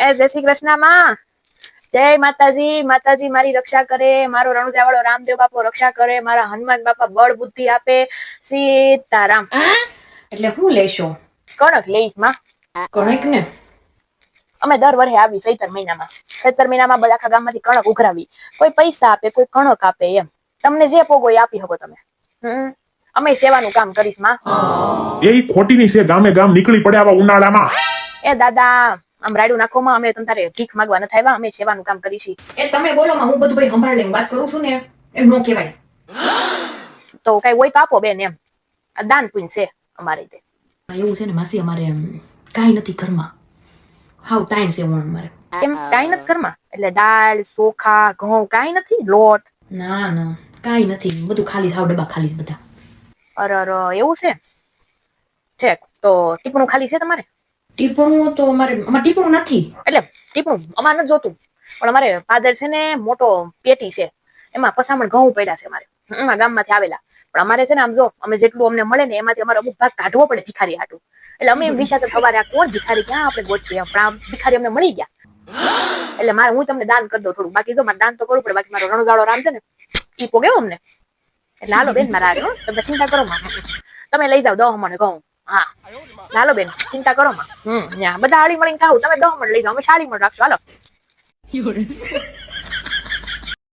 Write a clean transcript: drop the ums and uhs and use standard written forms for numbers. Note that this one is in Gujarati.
એ જય શ્રી કૃષ્ણ માં. જય માતાજી. માતાજી મારી રક્ષા કરે, મારો રણુજા વાળો રામદેવ બાપો રક્ષા કરે, મારા હનુમાન બાપા બળ બુદ્ધિ આપે. સીતારામ. એટલે હું લેશો? કણક લઈશ માં. કણક ને અમે દર વર્ષે આવી ચૈતર મહિનામાં. ચૈતર મહિનામાં બધા આખા ગામમાંથી કણક ઉઘરાવી. કોઈ પૈસા આપે, કોઈ કણક આપે, એમ તમને જે પોગો એ આપી શકો તમે. અમે સેવાનું કામ કરીશ માં. એ ખોટી ની છે, ગામે ગામ નીકળી પડે આવા ઉનાળામાં. એ દાદા આમ રાડું નાખો માં, અમે તારે ભીખ માંગવા નથી આવ્યા, અમે સેવાનું કામ કરીશી. એ તમે બોલો માં, હું બધું ભાઈ સંભાળ લઈને વાત કરું છું ને, એમ નો કહેવાય. તો કઈ હોય તો આપો બેન, એમ દાન પુણ્ય છે અમારે. એવું છે ને માસી, અમારે કાંઈ નથી ઘરમાં, હાવ ટાઈમ છે હું અમારે. એમ કાંઈ નથી ઘરમાં? એટલે દાળ ચોખા ઘઉં કાંઈ નથી? લોટ? ના ના કાંઈ નથી, બધું ખાલી, હાવ ડબ્બા ખાલી બધા. અરે એવું છે? ઠેક તો ટીપણું ખાલી છે તમારે? ટીપણું તો અમારે ટીપણું નથી. એટલે ટીપણું અમારે નથી જોતું, પણ અમારે ફાધર છે ને મોટો પેટી છે, એમાં પસામણ ઘઉં પડ્યા છે અમારે, એમાં ગામમાંથી આવેલા. પણ અમારે છે ને આમ જો અમે જેટલું અમને મળે ને એમાંથી અમારે અમુક ભાગ કાઢવો પડે ભિખારી હાટું. એટલે અમે એમ વિચારતા સવારે આ કોણ ભિખારી ક્યાં આપણે ગોતશું, પણ આ ભિખારી અમને મળી ગયા. એટલે મારે હું તમને દાન કરી દઉં થોડું. બાકી જો મારે દાન તો કરવું પડે, બાકી મારો રણુજાળો રામ છે ને ઈ પોગે અમને. એટલે હાલો બેન મારા હારે, તમે ચિંતા કરો માં. તમે લઈ જાઓ 10 મણ ઘઉં. હા હાલો બેન ચિંતા કરો માં. બધા હળી મળીને ખાવું. તમે 10 મણ લઈ જાઓ, અમે 40 મણ રાખશું. હાલો.